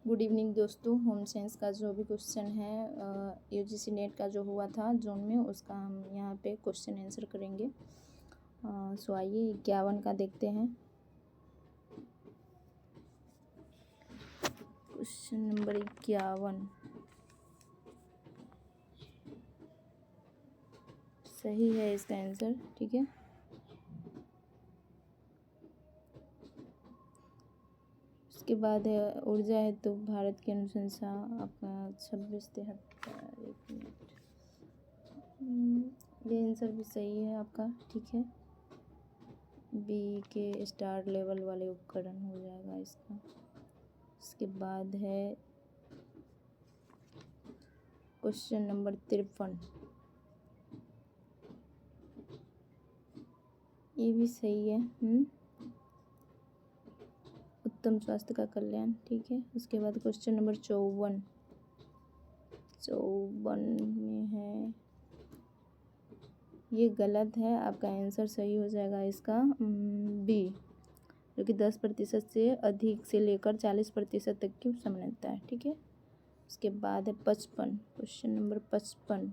Good evening दोस्तों। Home science का जो भी क्वेश्चन है यूजीसी नेट का जो हुआ था जून में, उसका हम यहाँ पे क्वेश्चन आंसर करेंगे। सो आइए 51 का देखते हैं। क्वेश्चन नंबर 51 सही है इसका आंसर, ठीक है। उसके बाद है ऊर्जा है तो भारत की अनुशंसा आपका 2673। एक मिनट, ये आंसर भी सही है आपका, ठीक है। बी के स्टार लेवल वाले उपकरण हो जाएगा इसका। उसके बाद है क्वेश्चन नंबर 53, ये भी सही है। उत्तम स्वास्थ्य का कल्याण, ठीक है। उसके बाद क्वेश्चन नंबर 54 में है, ये गलत है, आपका आंसर सही हो जाएगा इसका बी, जो कि 10% से अधिक से लेकर 40% तक की समानता है, ठीक है। उसके बाद है 55, क्वेश्चन नंबर 55।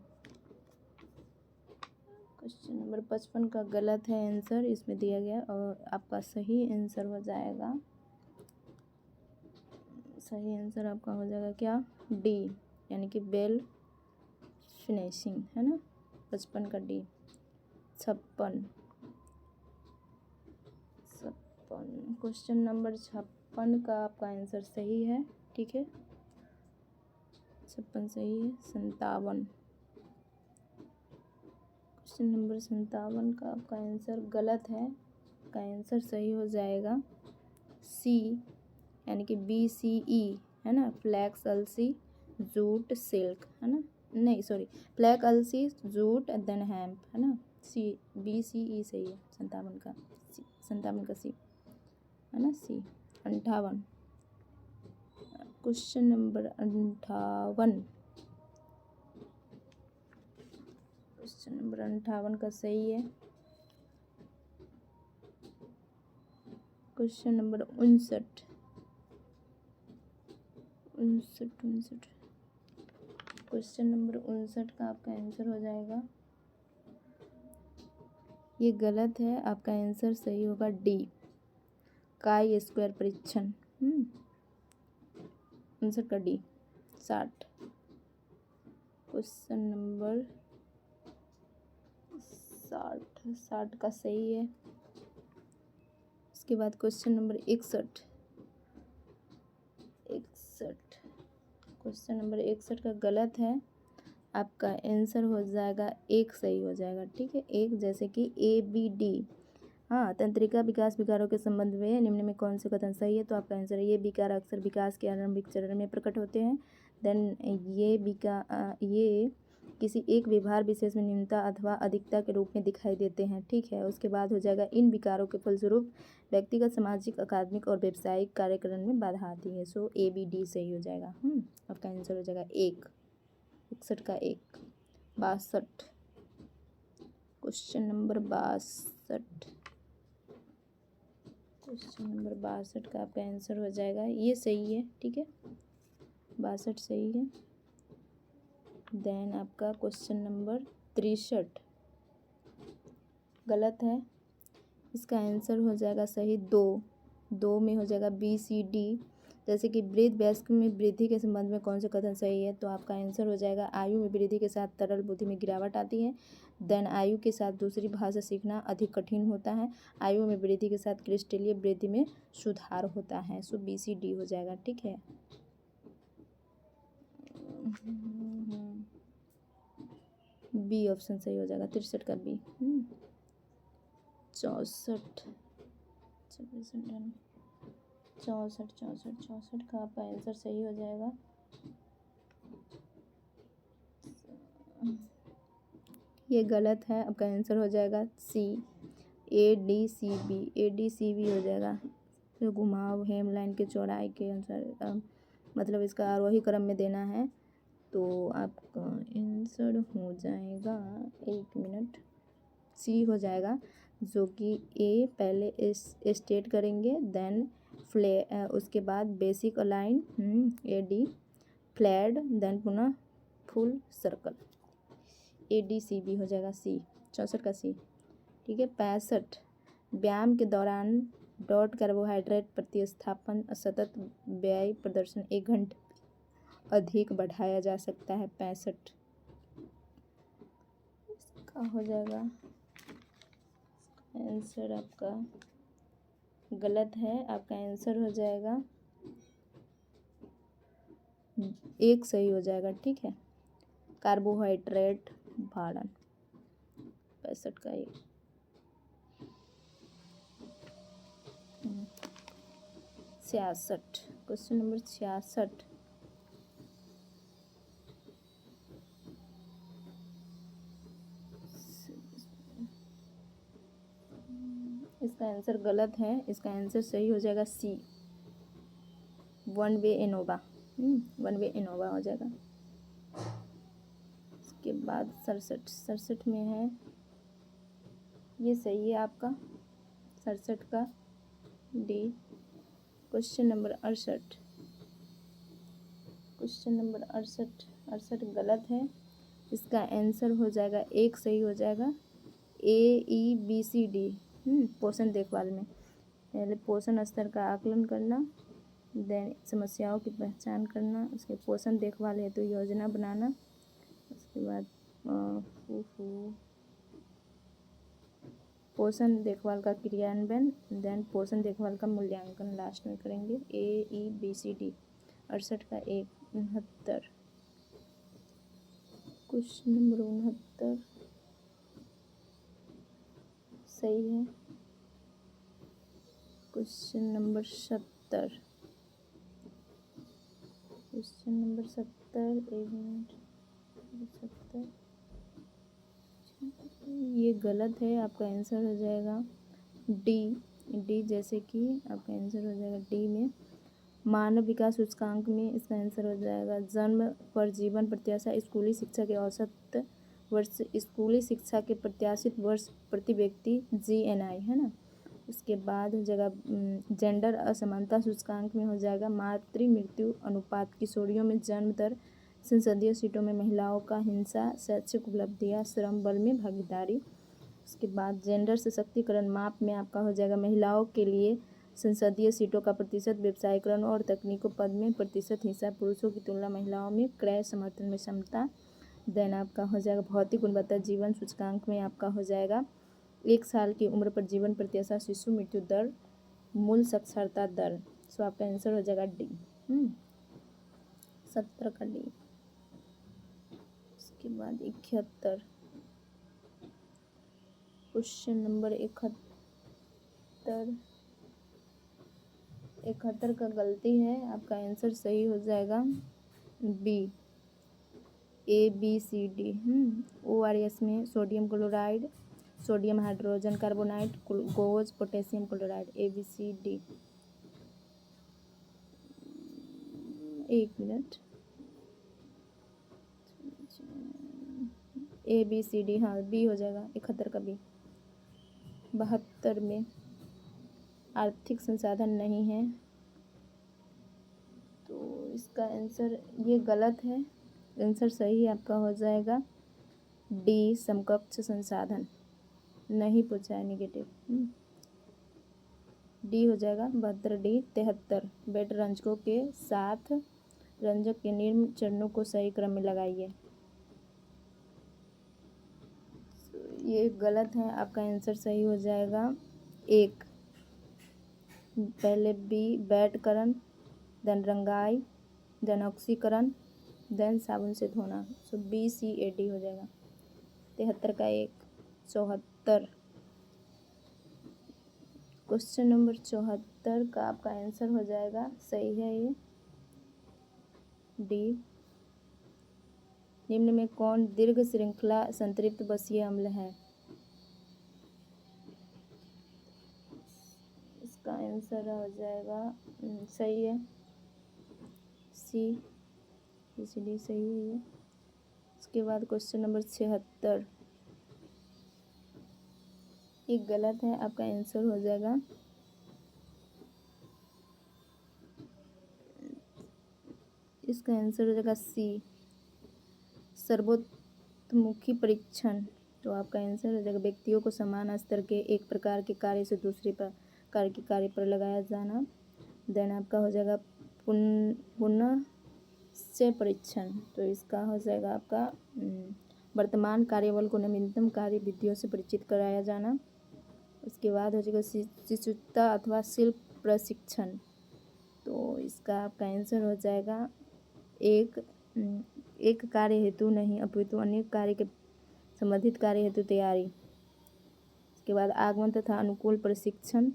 क्वेश्चन नंबर 55 का गलत है आंसर इसमें दिया गया, और आपका सही आंसर हो जाएगा, सही आंसर आपका हो जाएगा क्या, डी, यानी कि बेल फिनिशिंग, है ना। 55 का डी। 56 क्वेश्चन नंबर 56 का आपका आंसर सही है, ठीक है। 56 सही है। 57 क्वेश्चन नंबर 57 का आपका आंसर गलत है, का आंसर सही हो जाएगा सी, यानी कि BCE, है ना। फ्लैक्स अलसी जूट सिल्क, है ना। नहीं सॉरी, फ्लैक्स अलसी जूट देन हेम्प, है ना। सी, BCE सही है 57 का, 57 का सी, है ना। सी। 58 क्वेश्चन नंबर 58, क्वेश्चन नंबर 58 का सही है। क्वेश्चन नंबर 59 क्वेश्चन नंबर 59 का आपका आंसर हो जाएगा, ये गलत है, आपका आंसर सही होगा डी, काई स्क्वायर परीक्षण। 59 का डी। 60 क्वेश्चन नंबर 60 का सही है। उसके बाद क्वेश्चन नंबर 61 क्वेश्चन नंबर 61 का गलत है, आपका आंसर हो जाएगा एक, सही हो जाएगा, ठीक है। एक जैसे कि ABD, हाँ। तंत्रिका विकास विकारों के संबंध में निम्न में कौन से कथन सही है, तो आपका आंसर है ये विकार अक्सर विकास के आरंभिक चरण में प्रकट होते हैं। देन ये किसी एक व्यवहार विशेष में न्यूनता अथवा अधिकता के रूप में दिखाई देते हैं, ठीक है। उसके बाद हो जाएगा इन विकारों के फलस्वरूप व्यक्तिगत सामाजिक अकादमिक और व्यावसायिक कार्यक्रम में बाधा आती है। सो ABD सही हो जाएगा। आपका आंसर हो जाएगा एक, 61 का एक। 62 क्वेश्चन नंबर 62 का आपका आंसर हो जाएगा, ये सही है, ठीक है। 62 सही है। देन आपका क्वेश्चन नंबर 63 गलत है, इसका आंसर हो जाएगा सही दो में हो जाएगा BCD, जैसे कि वृद्ध वयस्क में वृद्धि के संबंध में कौन से कथन सही है, तो आपका आंसर हो जाएगा आयु में वृद्धि के साथ तरल बुद्धि में गिरावट आती है। देन आयु के साथ दूसरी भाषा सीखना अधिक कठिन होता है। आयु में वृद्धि के साथ क्रिस्टलीय वृद्धि में सुधार होता है। सो BCD हो जाएगा, ठीक है। बी ऑप्शन सही हो जाएगा, 63 का बी। 64 का आपका आंसर सही हो जाएगा, ये गलत है, आपका आंसर हो जाएगा सी, ADCB हो जाएगा। जो घुमाव हेमलाइन के चौड़ाई के अनुसार, मतलब इसका आरोही क्रम में देना है, तो आपका आंसर हो जाएगा, एक मिनट, सी हो जाएगा, जो कि ए पहले स्टेट करेंगे, देन उसके बाद basic align AD flat, then पुनः फुल सर्कल ADCB हो जाएगा C, 64 का C। ठीक है। 65 व्यायाम के दौरान डॉट कार्बोहाइड्रेट प्रतिस्थापन सतत व्यायाम प्रदर्शन 1 घंटे अधिक बढ़ाया जा सकता है। 65 इसका हो जाएगा आंसर आपका गलत है। आपका आंसर हो जाएगा 1 सही हो जाएगा। ठीक है। कार्बोहाइड्रेट भारण 65 का 1। 66 क्वेश्चन नंबर 66 इसका आंसर गलत है। इसका आंसर सही हो जाएगा C, वन वे एनोवा हो जाएगा। इसके बाद 67 में है, ये सही है आपका 67 का D। क्वेश्चन नंबर 68 68 गलत है। इसका आंसर हो जाएगा 1 सही हो जाएगा AEBCD। पोषण देखभाल में पहले पोषण स्तर का आकलन करना, देन समस्याओं की पहचान करना, उसके पोषण देखभाल हेतु योजना बनाना, उसके बाद पोषण देखभाल का क्रियान्वयन, देन पोषण देखभाल का मूल्यांकन लास्ट में करेंगे। AEBCD 68 का 1। 69 क्वेश्चन नंबर 69 सही है। क्वेश्चन नंबर 70 एक मिनट 70 ये गलत है। आपका आंसर हो जाएगा डी जैसे कि आपका आंसर हो जाएगा डी में मानव विकास सूचकांक में इसका आंसर हो जाएगा जन्म पर जीवन प्रत्याशा स्कूली शिक्षा के औसत वर्ष, स्कूली शिक्षा के प्रत्याशित वर्ष प्रति व्यक्ति GNI है ना। उसके बाद हो जाएगा जेंडर असमानता सूचकांक में हो जाएगा मातृ मृत्यु अनुपात, किशोरियों में जन्म दर, संसदीय सीटों में महिलाओं का हिस्सा, शैक्षिक उपलब्धियां, श्रम बल में भागीदारी। उसके बाद जेंडर सशक्तिकरण माप में आपका हो जाएगा महिलाओं के लिए संसदीय सीटों का प्रतिशत, व्यवसायीकरण और तकनीकों पद में प्रतिशत हिस्सा, पुरुषों की तुलना महिलाओं में क्रय समर्थन में क्षमता। देन आपका हो जाएगा भौतिक गुणवत्ता जीवन सूचकांक में आपका हो जाएगा 1 साल की उम्र पर जीवन प्रत्याशा, शिशु मृत्यु दर, मूल साक्षरता दर। सो आपका आंसर हो जाएगा डी 70 का डी। उसके बाद 71 क्वेश्चन नंबर 71 का गलती है। आपका आंसर सही हो जाएगा बी ABCD। ORS में sodium chloride, sodium hydrogen carbonate, glucose, potassium chloride ABCD। 1 minute ABCD हाँ बी हो जाएगा 71 का बी। 72 में आर्थिक संसाधन नहीं है तो इसका आंसर ये गलत है। आंसर सही आपका हो जाएगा डी समकक्ष संसाधन, नहीं पूछा है नेगेटिव। डी हो जाएगा 72 डी। 73 बेट रंजकों के साथ रंजक के निम्न चरणों को सही क्रम में लगाइए। ये गलत है। आपका आंसर सही हो जाएगा 1 पहले बी बैटकरण, देन रंगाई, देन ऑक्सीकरण, देन साबुन से धोना। सो BCAD हो जाएगा 73 का 1। 74 क्वेश्चन नंबर 74 का आपका आंसर हो जाएगा सही है ये डी। निम्न में कौन दीर्घ श्रृंखला संतृप्त बसीय अम्ल है? इसका आंसर हो जाएगा सही है CBCD सही है ये। उसके बाद क्वेश्चन नंबर 76 ये गलत है। आपका आंसर हो जाएगा इसका आंसर हो जाएगा सी, सर्वतोमुखी परीक्षण। तो आपका आंसर हो जाएगा व्यक्तियों को समान स्तर के एक प्रकार के कार्य से दूसरे प्रकार के कार्य पर लगाया जाना। देन आपका हो जाएगा पुनः से परीक्षण। तो इसका हो जाएगा आपका वर्तमान कार्यबल को नवीनतम कार्य विधियों से परिचित कराया जाना। उसके बाद हो जाएगा शिशुता अथवा शिल्प प्रशिक्षण। तो इसका आपका आंसर हो जाएगा एक कार्य हेतु नहीं अपितु अनेक कार्य के संबंधित कार्य हेतु तैयारी। इसके बाद आगमन तथा अनुकूल प्रशिक्षण।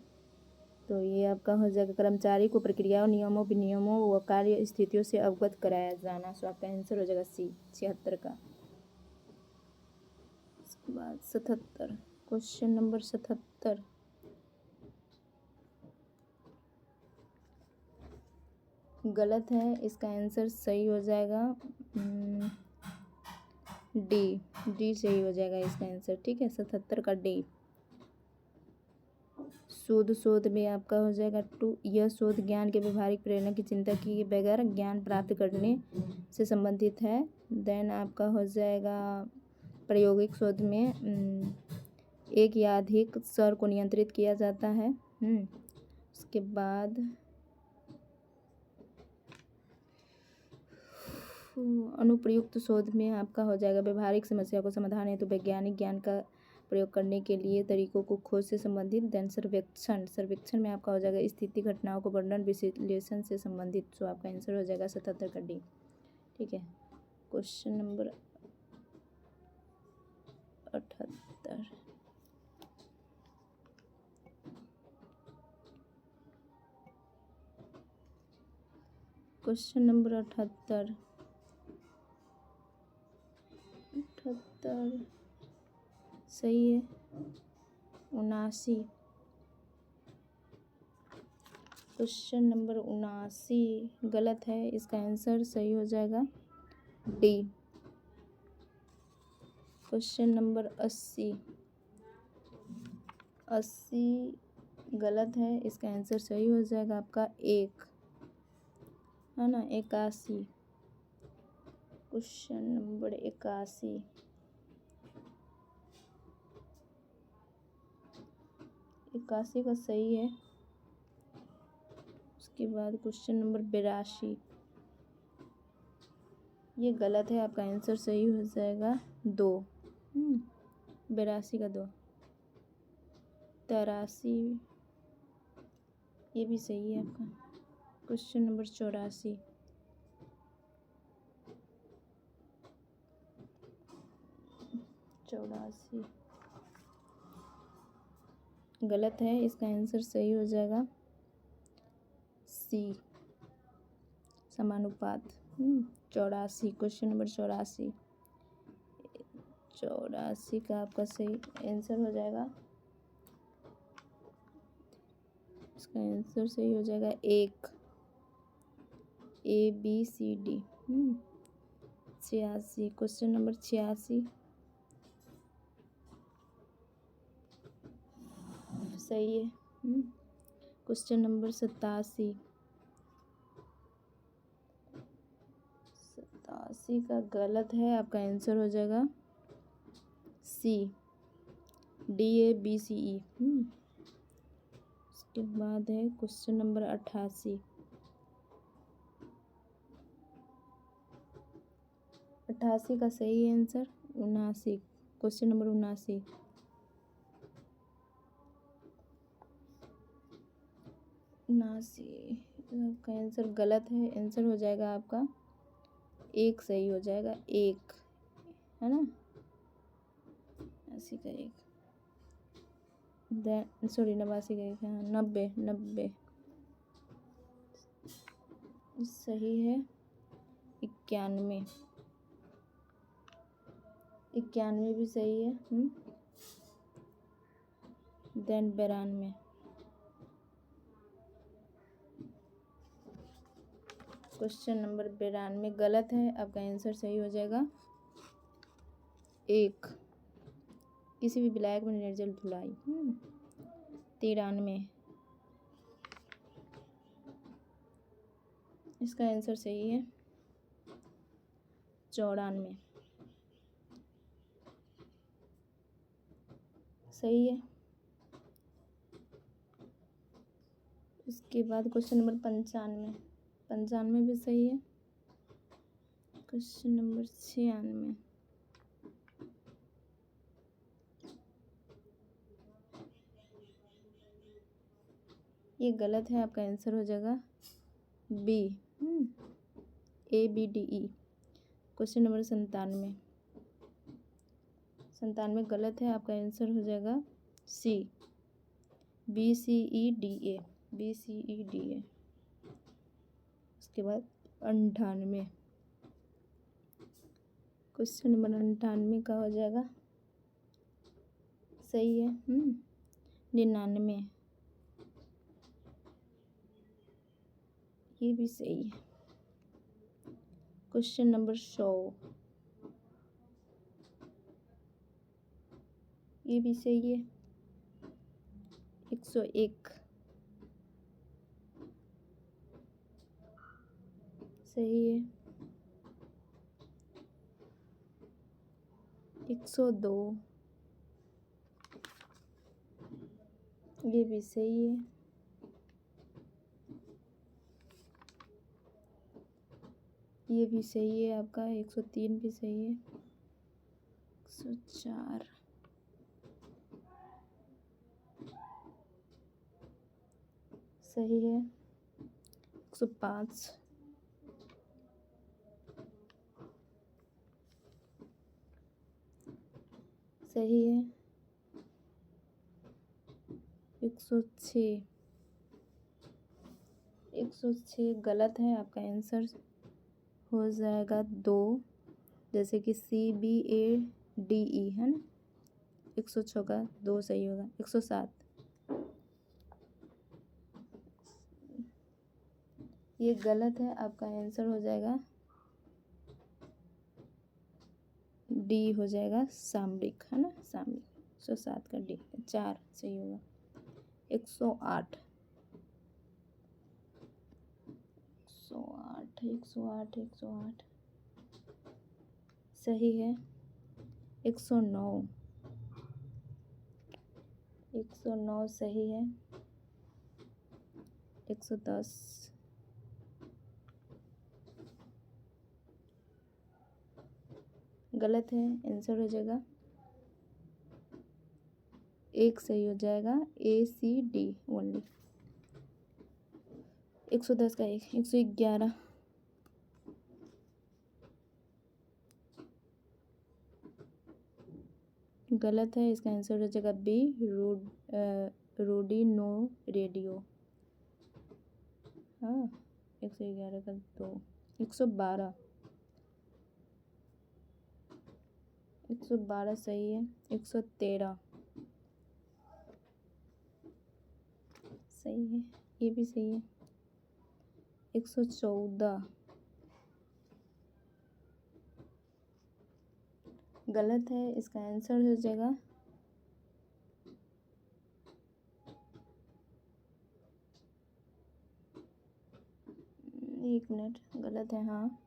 तो ये आपका हो जाएगा कर्मचारी को प्रक्रियाओं, नियमों, विनियमों व कार्य स्थितियों से अवगत कराया जाना। सो आपका आंसर हो जाएगा सी, 76 का। इसके बाद 77, क्वेश्चन नंबर 77 गलत है। इसका आंसर सही हो जाएगा डी सही हो जाएगा इसका आंसर। ठीक है, 77 का डी। शोध में आपका हो जाएगा 2, यह शोध ज्ञान के व्यवहारिक प्रेरणा की चिंता किए बगैर ज्ञान प्राप्त करने से संबंधित है। देन आपका हो जाएगा प्रायोगिक शोध में एक या अधिक स्वर को नियंत्रित किया जाता है। उसके बाद अनुप्रयुक्त शोध में आपका हो जाएगा व्यवहारिक समस्या को समाधान हेतु वैज्ञानिक ज्ञान का प्रयोग करने के लिए तरीकों को खोज से संबंधित। देन सर्वेक्षण में आपका हो जाएगा स्थिति घटनाओं को वर्णन विश्लेषण से संबंधित। तो आपका आंसर हो जाएगा 77 का डी। ठीक है, क्वेश्चन नंबर 78 क्वेश्चन नंबर 78 सही है। 79 क्वेश्चन नंबर 79 गलत है। इसका आंसर सही हो जाएगा डी। क्वेश्चन नंबर 80 गलत है। इसका आंसर सही हो जाएगा आपका 1, है ना, 81। क्वेश्चन नंबर 81 का सही है। उसके बाद क्वेश्चन नंबर 82 ये गलत है। आपका आंसर सही हो जाएगा 2, 82 का 2। 83 ये भी सही है आपका। क्वेश्चन नंबर 84 गलत है। इसका आंसर सही हो जाएगा सी, समानुपात। 84 क्वेश्चन नंबर 84 का आपका सही आंसर हो जाएगा। इसका आंसर सही हो जाएगा 1, ABCD। 86 क्वेश्चन नंबर 86 सही है। क्वेश्चन नंबर 87 का गलत है। आपका आंसर हो जाएगा सी, DABCE। उसके बाद है क्वेश्चन नंबर 88 का सही आंसर 79। क्वेश्चन नंबर 79 आपका आंसर गलत है। आंसर हो जाएगा आपका 1 सही हो जाएगा, 1, है ना, 80 का 1। सॉरी 89 का 1 है। 90 सही है। 91 भी सही है। देन 92 क्वेश्चन नंबर 92 गलत है। आपका आंसर सही हो जाएगा 1, किसी भी विलायक में निर्जल धुलाई। 93 इसका आंसर सही है। 94 सही है। उसके बाद क्वेश्चन नंबर 95 भी सही है। क्वेश्चन नंबर 96 ये गलत है, आपका आंसर हो जाएगा बी, ABDE। क्वेश्चन नंबर 97 गलत है, आपका आंसर हो जाएगा सी, BCEDA। उसके बाद 98, क्वेश्चन नंबर 98 का हो जाएगा सही है। 99 ये भी सही है। क्वेश्चन नंबर 100 ये भी सही है। 101 सही है। 102 ये भी सही है। आपका 103 भी सही है। 104 सही है। 105 सही है। 106 गलत है, आपका आंसर हो जाएगा 2, जैसे कि CBADE है ना। 106 का 2 सही होगा। 107 ये गलत है, आपका आंसर हो जाएगा डी, हो जाएगा सामरिक, है ना, सामरिक। 107 का डी 4 सही होगा। 108 सही है। 109 सही है। 110 गलत है, आंसर हो जाएगा 1 सही हो जाएगा, ACD ओनली। 110 का 1। 111 गलत है, इसका आंसर हो जाएगा बी, रोडिनो रेडियो। हाँ, 111 का 2। 112 सही है। 113 सही है, ये भी सही है। 114 गलत है, इसका आंसर हो जाएगा 1 मिनट, गलत है। हाँ,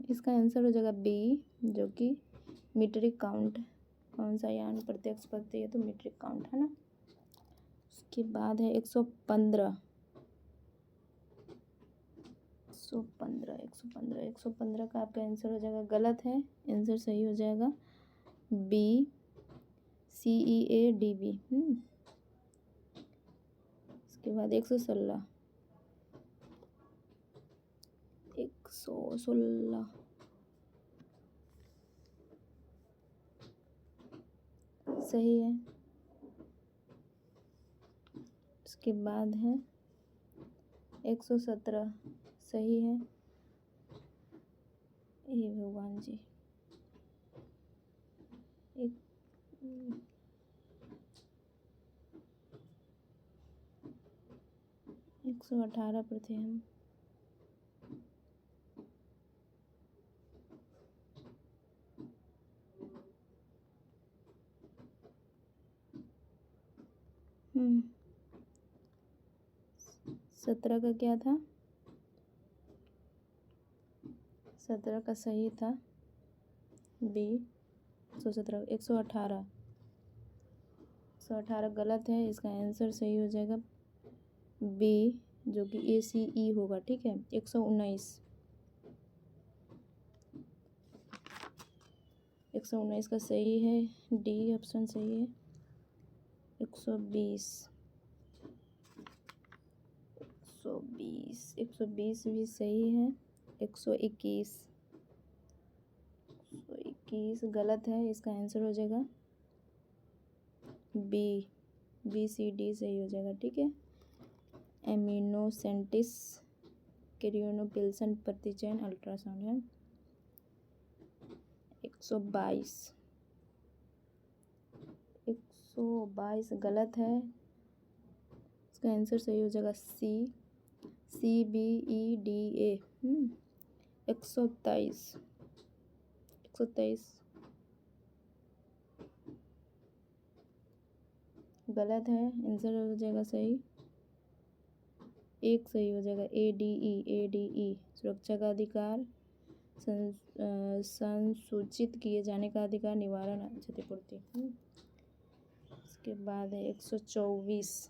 इसका आंसर हो जाएगा बी, जो कि मीट्रिक काउंट। कौन सा यान प्रत्यक्ष पद है, तो मीट्रिक काउंट है ना। उसके बाद है 115 का आपका आंसर हो जाएगा गलत है, आंसर सही हो जाएगा बी, CEADB। उसके बाद 116 सही है। उसके बाद है 117 सही है। हे भगवान जी, 118 पर थे हम। 17 का क्या था? 17 का सही था बी। 117 118 118 गलत है, इसका आंसर सही हो जाएगा बी, जो कि ACE होगा। ठीक है। 119 119 का सही है, डी ऑप्शन सही है। 120 120 भी सही है। 121 गलत है, इसका आंसर हो जाएगा BCD सही हो जाएगा। ठीक है। एमिनोसेंटिस क्रियोनोपिल्सन प्रतिचयन अल्ट्रासाउंड है। 122 गलत है, इसका आंसर सही हो जाएगा CBEDA। 123 गलत है, आंसर हो जाएगा सही, एक सही हो जाएगा ADE सुरक्षा का अधिकार, संसूचित किए जाने का अधिकार, निवारण, क्षतिपूर्ति। इसके बाद है 124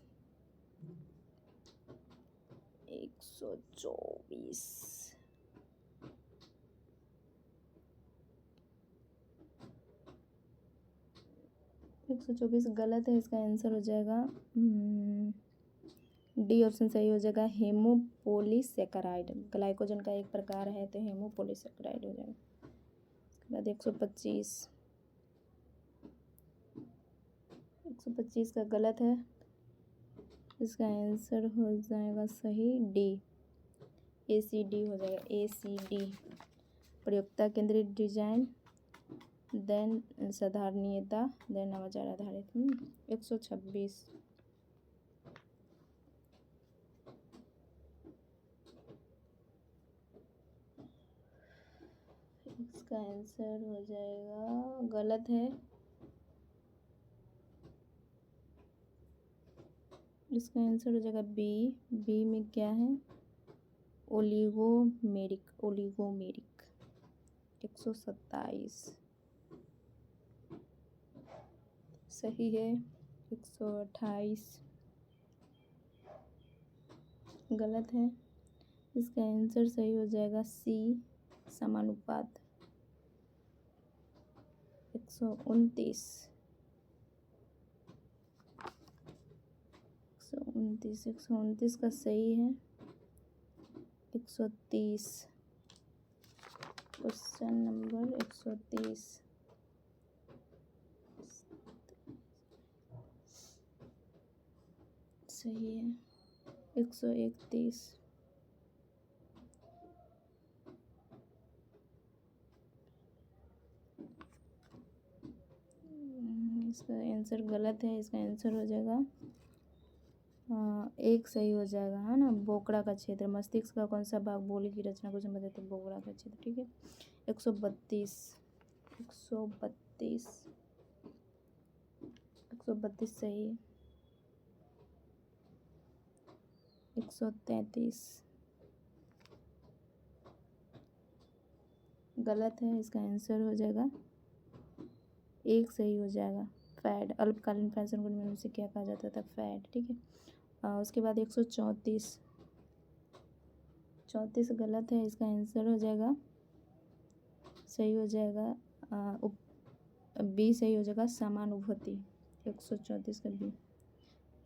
124 गलत है, इसका आंसर हो जाएगा डी ऑप्शन सही हो जाएगा, हेमोपोलीसेकेराइड। ग्लाइकोजन का एक प्रकार है, तो हेमोपोलीसेकेराइड हो जाएगा। उसके बाद 125 का गलत है, इसका आंसर हो जाएगा सही डी, ACD हो जाएगा, ACD। प्रयोक्ता केंद्रित डिजाइन, देन साधारणीयता, देन नवाचार आधारित। 126 इसका आंसर हो जाएगा गलत है, इसका आंसर हो जाएगा बी में क्या है? ओलिगोमेरिक 127 सही है। 128 गलत है, इसका आंसर सही हो जाएगा सी, समानुपात। 129 का सही है। 130 क्वेश्चन नंबर 130 सही है। 131 इसका आंसर गलत है, इसका आंसर हो जाएगा एक सही हो जाएगा, है ना। बोकड़ा का क्षेत्र, मस्तिष्क का कौन सा भाग बोली की रचना को संबंधित है? बोकड़ा का क्षेत्र। ठीक है। 132 सही है। 133 गलत है, इसका आंसर हो जाएगा एक सही हो जाएगा, फैड। अल्पकालीन पेंशन को निम्न में से क्या कहा जाता था? फैड। ठीक है। उसके बाद 134 गलत है, इसका आंसर हो जाएगा सही हो जाएगा बी सही हो जाएगा, समानुभूति। 134 का बी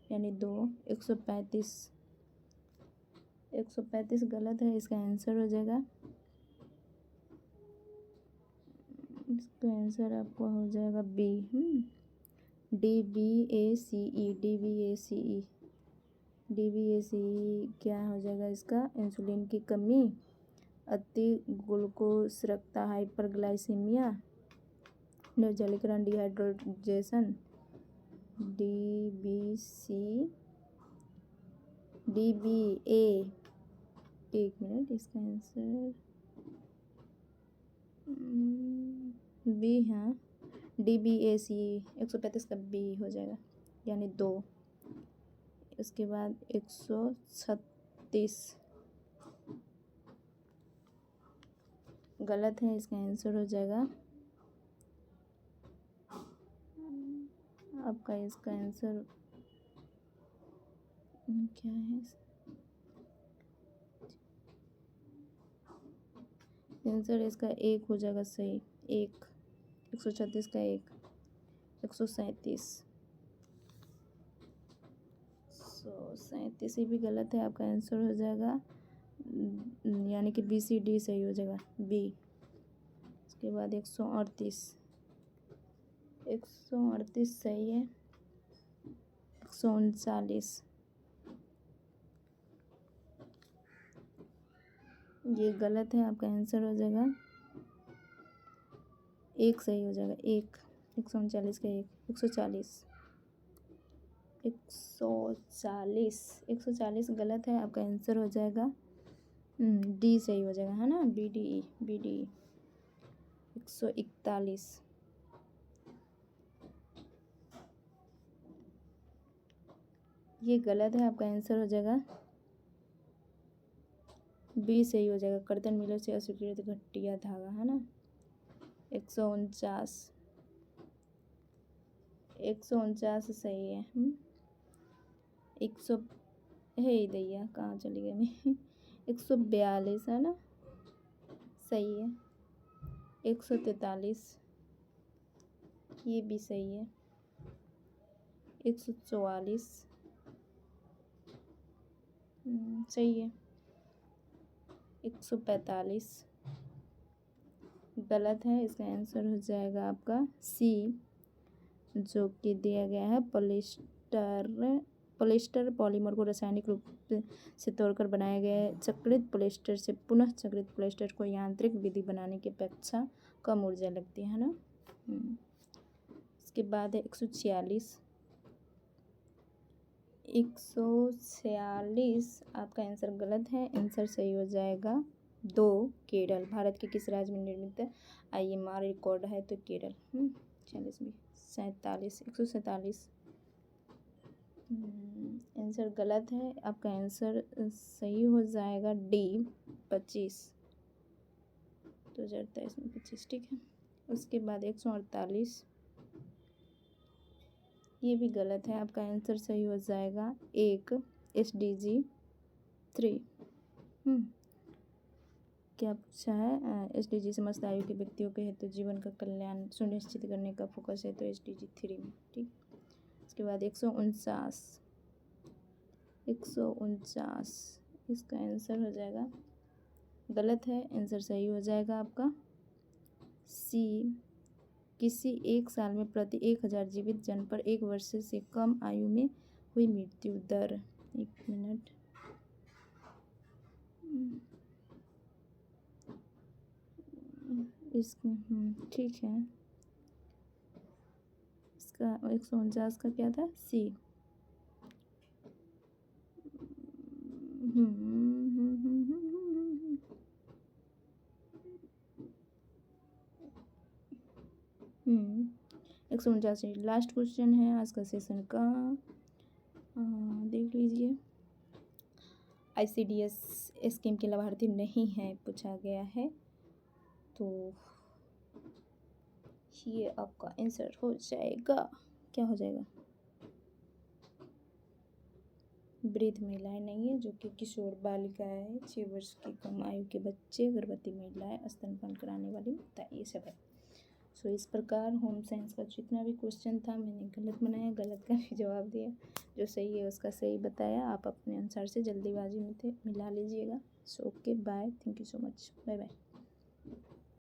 यानी 2। 135 गलत है, इसका आंसर हो जाएगा, इसका आंसर आपको हो जाएगा बी, DBACE क्या हो जाएगा इसका? इंसुलिन की कमी, अति ग्लूकोसरकता, हाइपरग्लाइसीमिया, निर्जलीकरण, डिहाइड्रोजेशन। DBA एक मिनट, इसका आंसर बी। हाँ, DBACE 135 का बी हो जाएगा यानी 2। उसके बाद 136 138 गलत है। इसका आंसर हो जाएगा आपका, इसका आंसर क्या है? आंसर इसका 1 हो जाएगा सही। 136 का 137 137 भी गलत है। आपका आंसर हो जाएगा यानी कि BCD सही हो जाएगा, B। उसके बाद 138 सही है। 139 ये गलत है। आपका आंसर हो जाएगा 1 सही हो जाएगा, 139 का 140 140 गलत है। आपका आंसर हो जाएगा D सही हो जाएगा, है ना, BDE 141 ये गलत है। आपका आंसर हो जाएगा B सही हो जाएगा, कर्तन मिलों से अस्वीकृत घटिया धागा, है ना। 149 सही है। 100 है दैया, कहाँ चली गई मैं 142 है ना, सही है। 143 ये भी सही है। 144 सही है। 145 गलत है। इसका आंसर हो जाएगा आपका C, जो कि दिया गया है पॉलिएस्टर पॉलीमर को रासायनिक रूप से तोड़कर बनाया गया है। चक्रित पॉलिएस्टर से पुनः चक्रित पॉलिएस्टर को यांत्रिक विधि बनाने की अपेक्षा कम ऊर्जा लगती है ना। इसके बाद है 146 आपका आंसर गलत है। आंसर सही हो जाएगा 2, केरल। भारत के किस राज्य में निर्मित IMR रिकॉर्ड है? तो केरल। 147 आंसर गलत है। आपका आंसर सही हो जाएगा D 25 2023 में 25, ठीक है। उसके बाद 148 ये भी गलत है। आपका आंसर सही हो जाएगा 1 SDG 3। क्या पूछा है? SDG समस्त आयु के व्यक्तियों के हेतु जीवन का कल्याण सुनिश्चित करने का फोकस है, तो SDG 3 में, ठीक। उसके बाद 149 इसका आंसर हो जाएगा गलत है। आंसर सही हो जाएगा आपका C, किसी एक साल में प्रति 1000 जीवित जन पर 1 वर्ष से कम आयु में हुई मृत्यु दर। 1 मिनट, इसका ठीक है। इसका 149 का क्या था? C। हम्म 149 लास्ट क्वेश्चन है आज का सेशन का। देख लीजिए। ICDS स्कीम के लाभार्थी नहीं है पूछा गया है, तो ये आपका आंसर हो जाएगा, क्या हो जाएगा? वृद्ध महिलाएं नहीं है, जो कि किशोर बालिका है, 6 वर्ष की कम आयु के बच्चे, गर्भवती महिलाएं, स्तनपान कराने वाली माता, ये सब है। सो इस प्रकार होम साइंस का जितना भी क्वेश्चन था मैंने गलत बनाया, गलत का भी जवाब दिया, जो सही है उसका सही बताया। आप अपने अनुसार से जल्दीबाजी में थे, मिला लीजिएगा। So okay, bye, thank you so much, bye bye.